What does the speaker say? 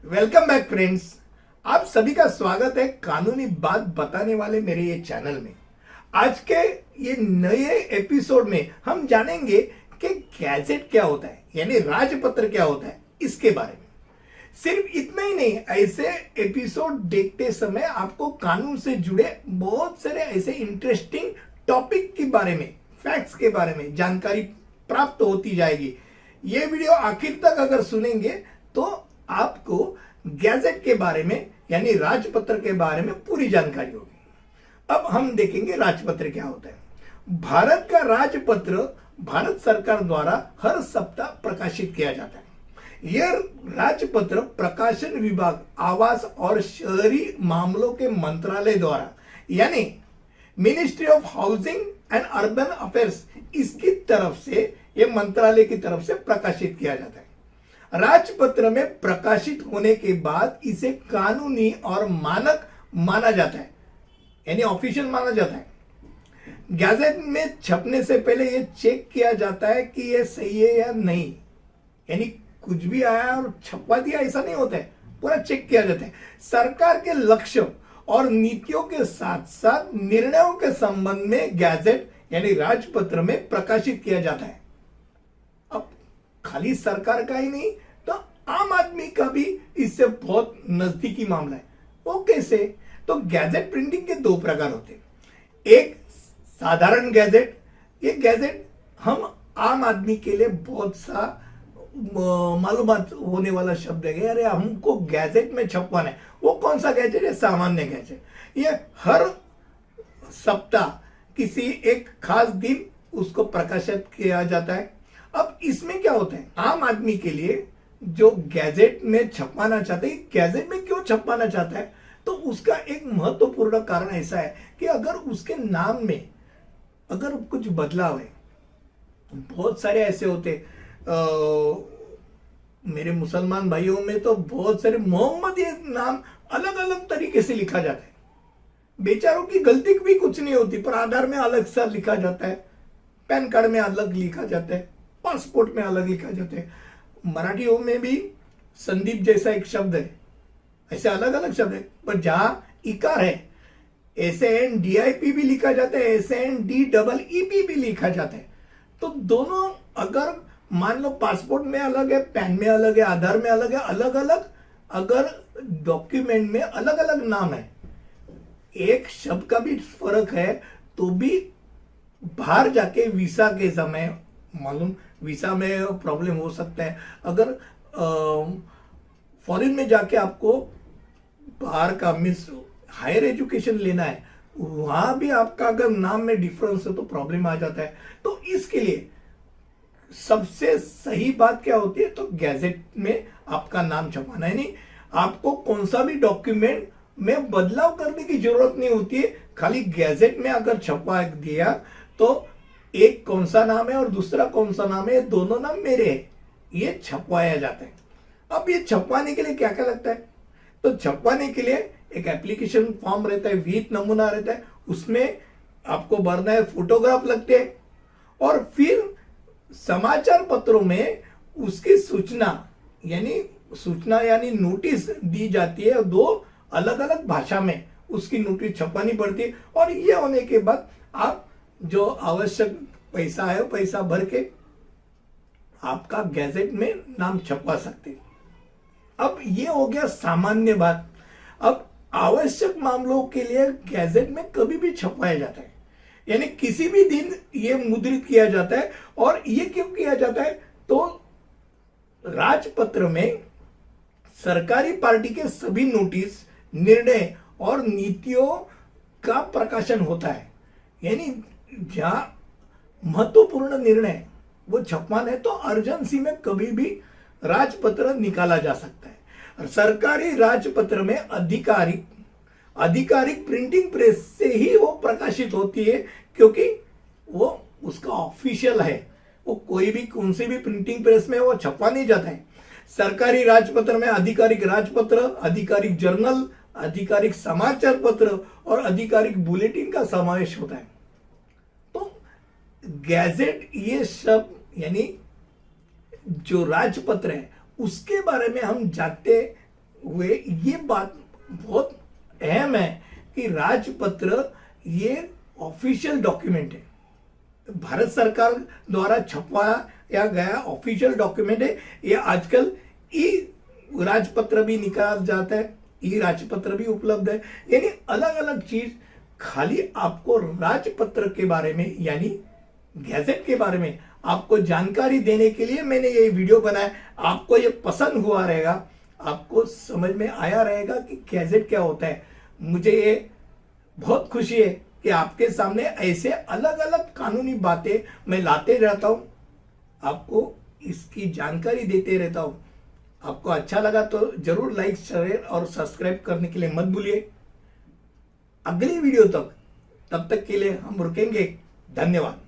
Welcome back friends. आप सभी का स्वागत है कानूनी बात बताने वाले मेरे ये चैनल में। आज के ये नए एपिसोड में हम जानेंगे कि गैजेट क्या होता है, यानी राजपत्र क्या होता है, इसके बारे में। सिर्फ इतना ही नहीं, ऐसे एपिसोड देखते समय आपको कानून से जुड़े बहुत सारे ऐसे इंटरेस्टिंग टॉपिक के बारे में, फैक्ट्स के बारे में जानकारी प्राप्त होती जाएगी। ये वीडियो आखिर तक अगर सुनेंगे तो आपको गैजेट के बारे में यानी राजपत्र के बारे में पूरी जानकारी होगी। अब हम देखेंगे राजपत्र क्या होता है। भारत का राजपत्र भारत सरकार द्वारा हर सप्ताह प्रकाशित किया जाता है। यह राजपत्र प्रकाशन विभाग, आवास और शहरी मामलों के मंत्रालय द्वारा यानी ministry of housing and urban affairs, इसकी तरफ से, यह मंत्रालय की तरफ से प्रकाशित किया जाता है। राजपत्र में प्रकाशित होने के बाद इसे कानूनी और मानक माना जाता है, यानी ऑफिशियल माना जाता है। गैजेट में छपने से पहले यह चेक किया जाता है कि यह सही है या नहीं, यानी कुछ भी आया और छपवा दिया ऐसा नहीं होता है, पूरा चेक किया जाता है। सरकार के लक्ष्य और नीतियों के साथ साथ निर्णयों के संबंध में गैजेट यानी राजपत्र में प्रकाशित किया जाता है। अब खाली सरकार का ही नहीं तो आम आदमी का भी इससे बहुत नजदीकी मामला है। वो कैसे? तो गैजेट प्रिंटिंग के दो प्रकार होते हैं। एक साधारण गैजेट, ये गैजेट हम आम आदमी के लिए बहुत सा मालूमात होने वाला शब्द है, अरे हमको गैजेट में छपवाना है। वो कौन सा गैजेट है? सामान्य गैजेट। ये हर सप्ताह किसी एक खास दिन उसको प्रकाशित किया जाता है। अब इसमें क्या होता है, आम आदमी के लिए जो गैजेट में छपवाना चाहते हैं, गैजेट में क्यों छपवाना चाहता है, तो उसका एक महत्वपूर्ण कारण ऐसा है कि अगर उसके नाम में अगर कुछ बदलाव है, बहुत सारे ऐसे होते, मेरे मुसलमान भाइयों में तो बहुत सारे मोहम्मद ये नाम अलग अलग तरीके से लिखा जाता है। बेचारों की गलती भी कुछ नहीं होती, पर आधार में अलग सा लिखा जाता है, पैन कार्ड में अलग लिखा जाता है, पासपोर्ट में अलग लिखा जाता है। मराठियों में भी संदीप जैसा एक शब्द है, ऐसे अलग अलग शब्द है, पर जहां इकार है SANDIP भी लिखा जाता है, SANDEEP भी लिखा जाता है। तो दोनों अगर मान लो पासपोर्ट में अलग है, पैन में अलग है, आधार में अलग है, अलग अलग अगर डॉक्यूमेंट में अलग अलग नाम है, एक शब्द का भी फर्क है, तो भी बाहर जाके वीसा के समय मालूम, वीसा में प्रॉब्लम हो सकता है। अगर फॉरेन में जाके आपको बाहर का मीन्स हायर एजुकेशन लेना है, वहां भी आपका अगर नाम में डिफरेंस है तो प्रॉब्लम आ जाता है। तो इसके लिए सबसे सही बात क्या होती है, तो गैजेट में आपका नाम छपवाना है। नहीं, आपको कौन सा भी डॉक्यूमेंट में बदलाव करने की जरूरत नहीं होती है। खाली गैजेट में अगर छपवा दिया तो एक कौन सा नाम है और दूसरा कौन सा नाम है, दोनों नाम मेरे हैं, ये छपवाया जाता है। अब ये छपवाने के लिए क्या क्या लगता है, तो छपवाने के लिए एक एप्लीकेशन फॉर्म रहता है, विहित नमूना रहता है, उसमें आपको भरना है, फोटोग्राफ लगते हैं, और फिर समाचार पत्रों में उसकी सूचना यानी नोटिस दी जाती है। दो अलग अलग भाषा में उसकी नोटिस छपवानी पड़ती है, और ये होने के बाद आप जो आवश्यक पैसा है पैसा भर के आपका गैजेट में नाम छपवा सकते हैं। अब ये हो गया सामान्य बात। अब आवश्यक मामलों के लिए गैजेट में कभी भी छपवाया जाता है, यानी किसी भी दिन ये मुद्रित किया जाता है। और ये क्यों किया जाता है, तो राजपत्र में सरकारी पार्टी के सभी नोटिस, निर्णय और नीतियों का प्रकाशन होता है। यानी जहां महत्वपूर्ण निर्णय वो छपवाना है तो अर्जेंसी में कभी भी राजपत्र निकाला जा सकता है। सरकारी राजपत्र में आधिकारिक प्रिंटिंग प्रेस से ही वो प्रकाशित होती है, क्योंकि वो उसका ऑफिशियल है। वो कोई भी कौन सी भी प्रिंटिंग प्रेस में वो छपवा नहीं जाता है। सरकारी राजपत्र में आधिकारिक राजपत्र, आधिकारिक जर्नल, आधिकारिक समाचार पत्र और आधिकारिक बुलेटिन का समावेश होता है। तो गैजेट ये सब यानी जो राजपत्र है उसके बारे में हम जानते हुए, ये बात बहुत अहम है कि राजपत्र ये ऑफिशियल डॉक्यूमेंट है, भारत सरकार द्वारा छपवाया गया ऑफिशियल डॉक्यूमेंट है। ये आजकल ई राजपत्र भी निकाला जाता है, ई राजपत्र भी उपलब्ध है, यानी अलग अलग चीज। खाली आपको राजपत्र के बारे में यानी गैजेट के बारे में आपको जानकारी देने के लिए मैंने ये वीडियो बनाया। आपको ये पसंद हुआ रहेगा, आपको समझ में आया रहेगा कि गैजेट क्या होता है। मुझे ये बहुत खुशी है कि आपके सामने ऐसे अलग अलग कानूनी बातें मैं लाते रहता हूं, आपको इसकी जानकारी देते रहता हूं। आपको अच्छा लगा तो जरूर लाइक, शेयर और सब्सक्राइब करने के लिए मत भूलिए। अगली वीडियो तक, तब तक के लिए हम रुकेंगे। धन्यवाद।